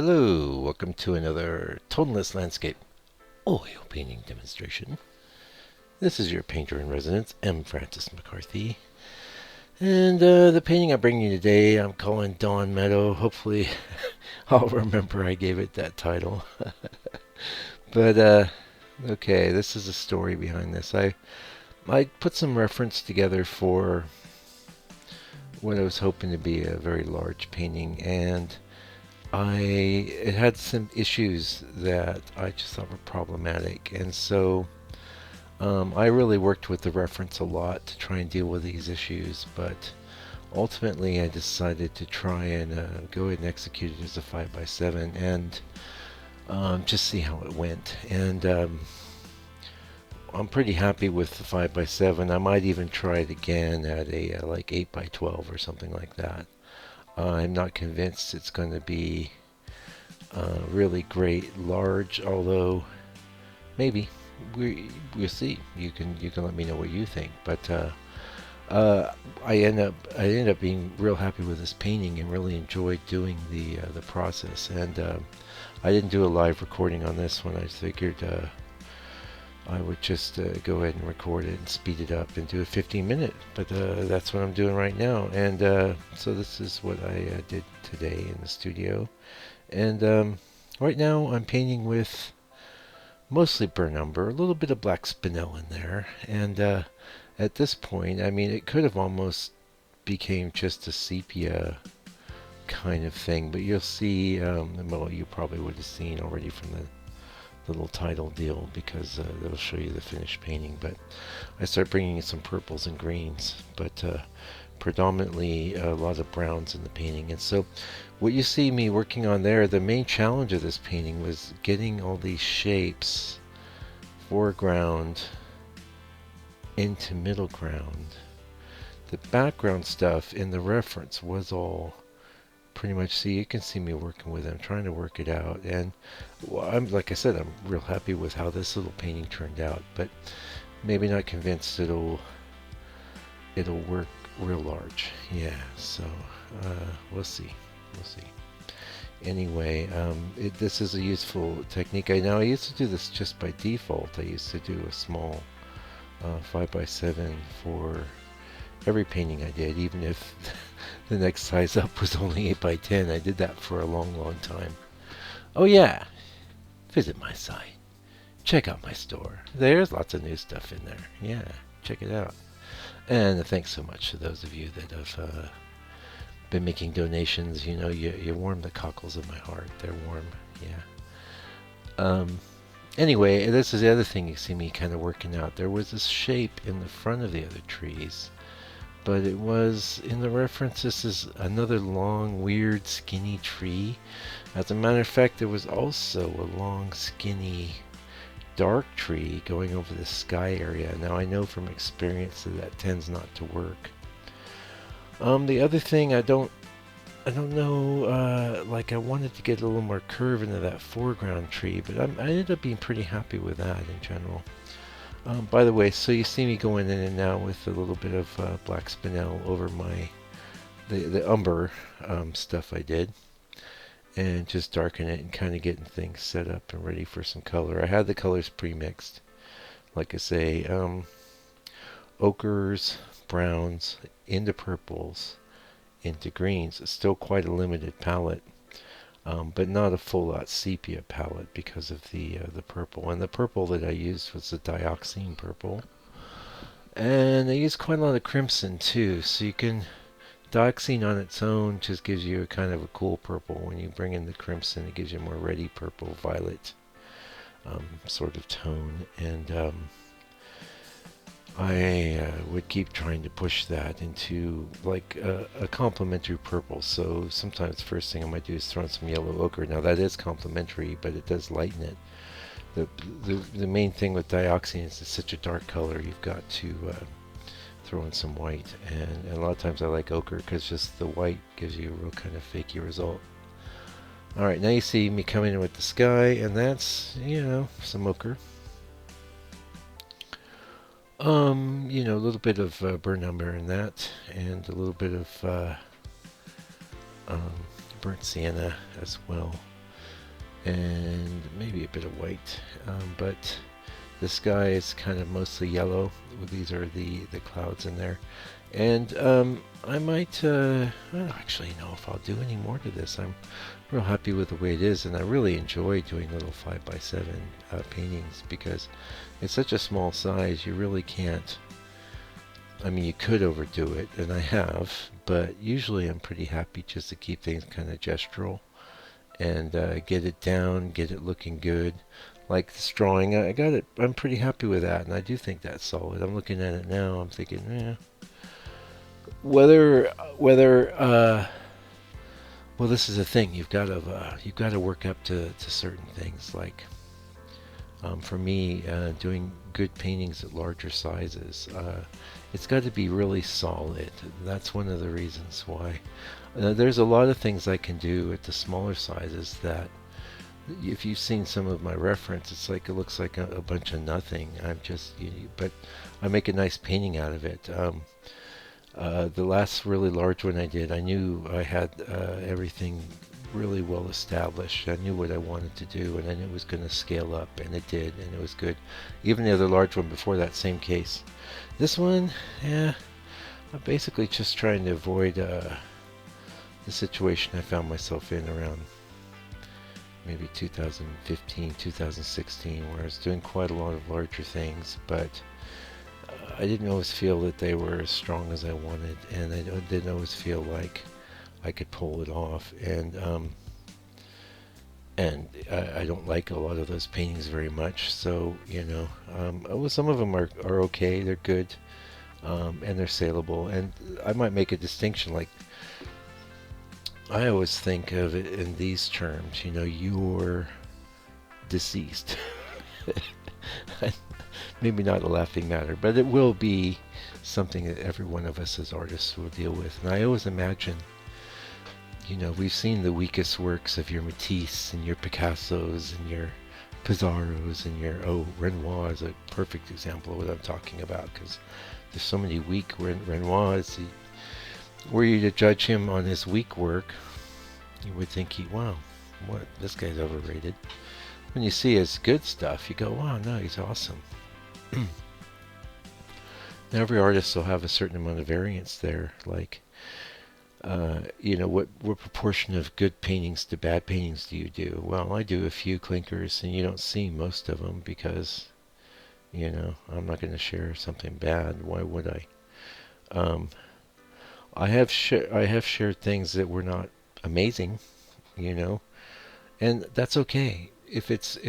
Hello, welcome to another toneless landscape oil painting demonstration. This is your painter in residence, M. Francis McCarthy. And the painting I'm bringing you today, I'm calling Dawn Meadow. Hopefully, I'll remember I gave it that title. But, okay, this is a story behind this. I put some reference together for what I was hoping to be a very large painting, and it had some issues that I just thought were problematic, and so I really worked with the reference a lot to try and deal with these issues, but ultimately I decided to try and go ahead and execute it as a 5x7 and just see how it went. And I'm pretty happy with the 5x7. I might even try it again at a like 8x12 or something like that. I'm not convinced it's going to be really great large, although maybe we'll see. You can let me know what you think. But I ended up being real happy with this painting and really enjoyed doing the process. And I didn't do a live recording on this one. I figured I would just go ahead and record it and speed it up and do a 15-minute. But that's what I'm doing right now. And so this is what I did today in the studio. And right now I'm painting with mostly burnt umber, a little bit of black spinel in there. And at this point, I mean, it could have almost became just a sepia kind of thing. But you'll see, well, you probably would have seen already from the little title deal, because it'll show you the finished painting. But I start bringing in some purples and greens, but predominantly a lot of browns in the painting. And so what you see me working on there, the main challenge of this painting was getting all these shapes, foreground into middle ground. The background stuff in the reference was all pretty much, see, you can see me working with it. I'm trying to work it out, and well, like I said, I'm real happy with how this little painting turned out, but maybe not convinced it'll work real large. Yeah, so we'll see. Anyway, this is a useful technique. I used to do this just by default. I used to do a small 5x7 for every painting I did, even if the next size up was only 8x10. I did that for a long time. Oh yeah, visit my site. Check out my store. There's lots of new stuff in there. Yeah, check it out. And thanks so much to those of you that have been making donations. You know, you warm the cockles of my heart. They're warm, yeah. Anyway, this is the other thing you see me kind of working out. There was this shape in the front of the other trees, but it was, in the reference, this is another long, weird, skinny tree. As a matter of fact, there was also a long, skinny, dark tree going over the sky area. Now, I know from experience that tends not to work. The other thing, I don't know, like I wanted to get a little more curve into that foreground tree, but I ended up being pretty happy with that in general. By the way, so you see me going in and out with a little bit of black spinel over the umber stuff I did, and just darken it and kind of getting things set up and ready for some color. I had the colors pre-mixed, like I say, ochres, browns, into purples, into greens. It's still quite a limited palette, but not a full lot sepia palette because of the purple. And the purple that I used was the dioxine purple, and I used quite a lot of crimson too. So you can, dioxine on its own just gives you a kind of a cool purple. When you bring in the crimson, it gives you a more reddy purple, violet sort of tone. And I would keep trying to push that into like a complementary purple. So sometimes first thing I might do is throw in some yellow ochre. Now that is complementary, but it does lighten it. The main thing with dioxine is it's such a dark color. You've got to throw in some white, and a lot of times I like ochre because just the white gives you a real kind of fakey result. Alright, now you see me coming in with the sky, and that's, you know, some ochre. You know, a little bit of burnt umber in that, and a little bit of burnt sienna as well. and maybe a bit of white, but the sky is kind of mostly yellow. These are the clouds in there. And I might, I don't actually know if I'll do any more to this. I'm real happy with the way it is, and I really enjoy doing little 5x7 paintings because it's such a small size, you really can't. I mean, you could overdo it, and I have, but usually I'm pretty happy just to keep things kind of gestural and get it down, get it looking good. Like this drawing, I got it. I'm pretty happy with that, and I do think that's solid. I'm looking at it now. I'm thinking, whether well, this is the thing. You've got to work up to certain things. Like for me, doing good paintings at larger sizes, it's got to be really solid. That's one of the reasons why. There's a lot of things I can do at the smaller sizes that, if you've seen some of my reference, it's like it looks like a bunch of nothing. But I make a nice painting out of it. The last really large one I did, I knew I had everything really well established. I knew what I wanted to do, and I knew it was going to scale up, and it did, and it was good. Even the other large one before that, same case. This one, yeah, I'm basically just trying to avoid the situation I found myself in around maybe 2015, 2016, where I was doing quite a lot of larger things, but I didn't always feel that they were as strong as I wanted, and I didn't always feel like I could pull it off. And I don't like a lot of those paintings very much. So well, some of them are okay, they're good, and they're saleable. And I might make a distinction, like I always think of it in these terms. You're deceased. Maybe not a laughing matter, but it will be something that every one of us as artists will deal with. And I always imagine, we've seen the weakest works of your Matisse and your Picassos and your Pizarros and Renoir is a perfect example of what I'm talking about, because there's so many weak. Renoir, were you to judge him on his weak work, you would think wow, this guy's overrated. When you see his good stuff, you go, wow, no, he's awesome. Now, every artist will have a certain amount of variance there, like, what proportion of good paintings to bad paintings do you do? Well, I do a few clinkers, and you don't see most of them because, I'm not going to share something bad. Why would I? I have shared things that were not amazing, and that's okay. If it's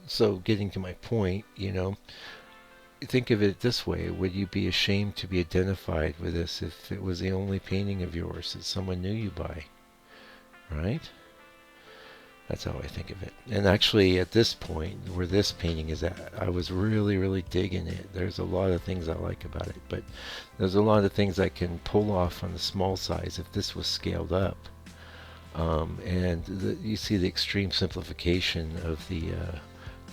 so, getting to my point, think of it this way: would you be ashamed to be identified with this if it was the only painting of yours that someone knew you by? Right? That's how I think of it. And actually, at this point, where this painting is at, I was really, really digging it. There's a lot of things I like about it, but there's a lot of things I can pull off on the small size if this was scaled up. You see the extreme simplification of the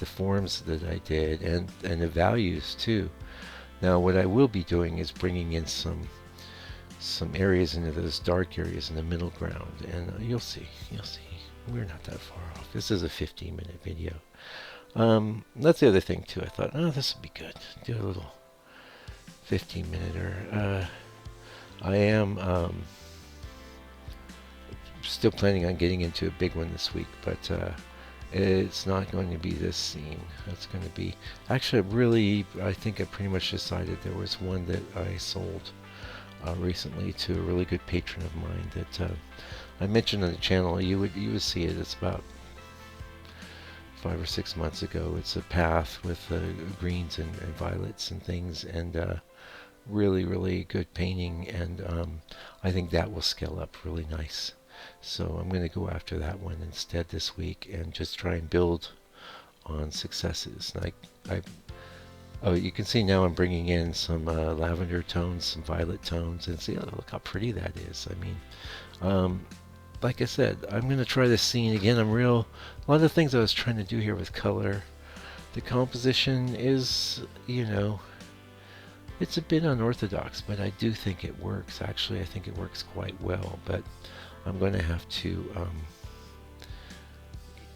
forms that I did, and the values too. Now, what I will be doing is bringing in some areas into those dark areas in the middle ground, and you'll see. We're not that far off. This is a 15-minute video. That's the other thing too. I thought, this would be good. Do a little 15-minute. I am still planning on getting into a big one this week, but it's not going to be this scene. It's going to be, actually, I think I pretty much decided. There was one that I sold recently to a really good patron of mine that I mentioned on the channel. You would see it. It's about 5 or 6 months ago. It's a path with greens and violets and things, and really, really good painting, and I think that will scale up really nice. So I'm going to go after that one instead this week and just try and build on successes. And you can see now I'm bringing in some lavender tones, some violet tones, and see, look how pretty that is. I mean, like I said, I'm going to try this scene again. A lot of the things I was trying to do here with color, the composition is, it's a bit unorthodox, but I do think it works. Actually, I think it works quite well, but I'm going to have to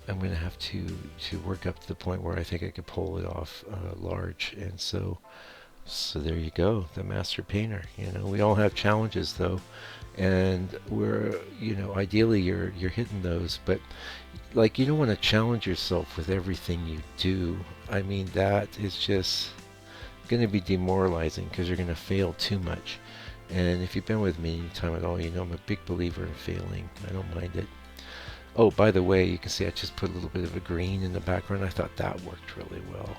I'm going to have to work up to the point where I think I could pull it off large. And so there you go, the master painter. We all have challenges though, and we're ideally you're hitting those, but like you don't want to challenge yourself with everything you do. I mean, that is just going to be demoralizing because you're going to fail too much. And if you've been with me any time at all, I'm a big believer in failing. I don't mind it. Oh, by the way, you can see I just put a little bit of a green in the background. I thought that worked really well.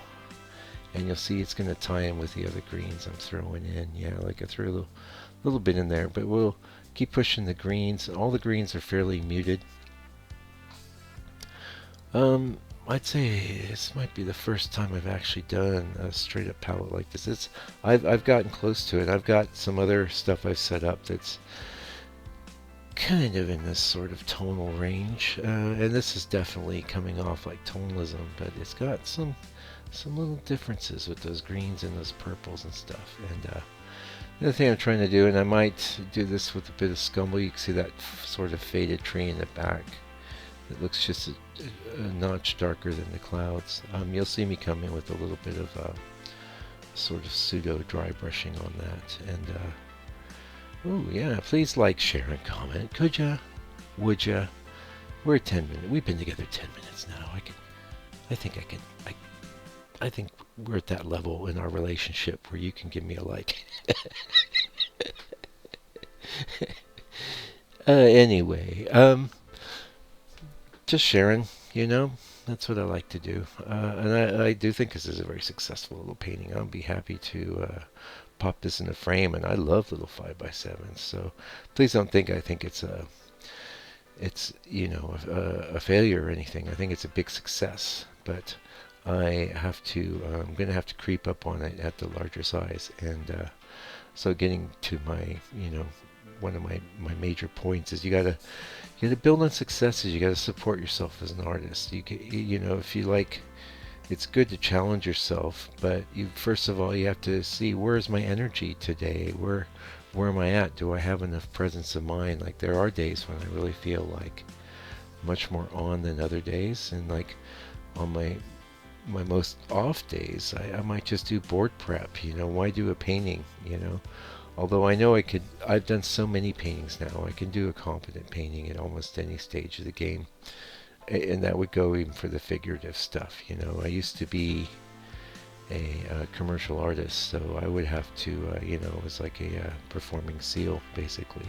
And you'll see it's going to tie in with the other greens I'm throwing in. Yeah, like I threw a little bit in there, but we'll keep pushing the greens. All the greens are fairly muted. I'd say this might be the first time I've actually done a straight up palette like this. I've gotten close to it. I've got some other stuff I've set up that's kind of in this sort of tonal range, and this is definitely coming off like tonalism, but it's got some little differences with those greens and those purples and stuff. And the other thing I'm trying to do, and I might do this with a bit of scumble, you can see that sort of faded tree in the back. It looks just a notch darker than the clouds. You'll see me come in with a little bit of sort of pseudo dry brushing on that. And oh yeah, please like, share, and comment. Could ya? Would ya? We're at 10 minutes. We've been together 10 minutes now. I think we're at that level in our relationship where you can give me a like. Anyway, just sharing, that's what I like to do. And I do think this is a very successful little painting. I'll be happy to pop this in a frame, and I love little 5x7s. So please don't think I think it's a failure or anything. I think it's a big success, but I'm going to have to creep up on it at the larger size. And so getting to my, one of my major points is you got to build on successes. You got to support yourself as an artist. If you like, it's good to challenge yourself, but first of all, you have to see, where's my energy today? Where am I at? Do I have enough presence of mind? Like, there are days when I really feel like much more on than other days, and like on my most off days, I might just do board prep. Why do a painting? Although I know I've done so many paintings now, I can do a competent painting at almost any stage of the game. And that would go even for the figurative stuff. I used to be a commercial artist, so I would have to, it was like a performing seal, basically.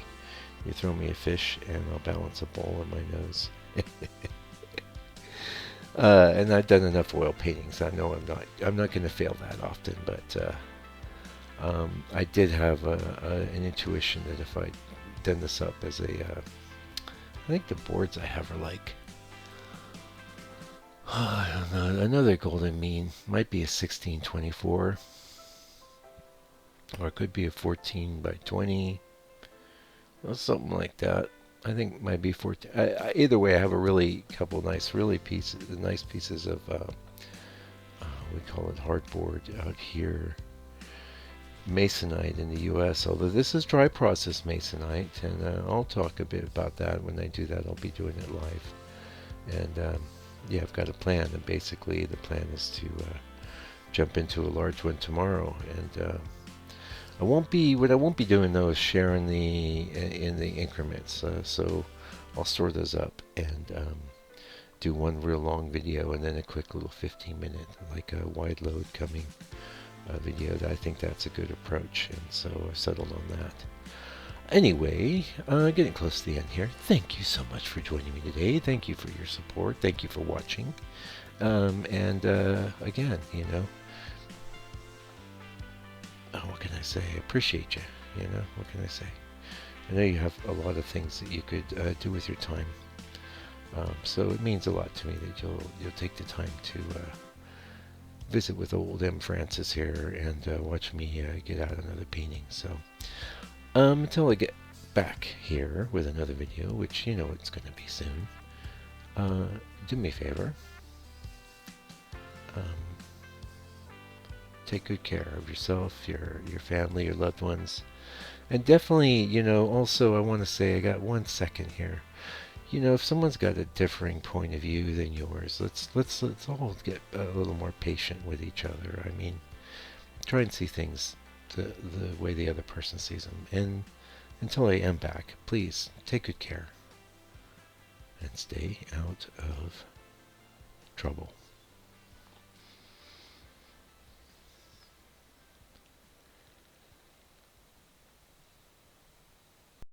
You throw me a fish and I'll balance a ball on my nose. And I've done enough oil paintings. I know I'm not going to fail that often, but I did have an intuition that if I'd done this up as I think the boards I have are like, I don't know, another golden mean. Might be a 1624, or it could be a 14 by 20, or something like that. I think it might be 14. Either way, I have a really couple nice pieces of we call it hardboard out here, masonite in the U.S. Although this is dry process masonite, and I'll talk a bit about that when I do that. I'll be doing it live, and yeah, I've got a plan, and basically the plan is to jump into a large one tomorrow. And what I won't be doing though is sharing in the increments. So I'll store those up and do one real long video, and then a quick little 15-minute, like a wide load coming video. I think that's a good approach, and so I settled on that. Anyway, getting close to the end here. Thank you so much for joining me today. Thank you for your support. Thank you for watching. And again, what can I say? I appreciate you. What can I say? I know you have a lot of things that you could do with your time. So it means a lot to me that you'll take the time to visit with old M. Francis here and watch me get out another painting. So until I get back here with another video, which it's going to be soon, do me a favor. Take good care of yourself, your family, your loved ones. And definitely, also I want to say, I got 1 second here. if someone's got a differing point of view than yours, let's all get a little more patient with each other. I mean, try and see things the way the other person sees them. And until I am back, please take good care and stay out of trouble.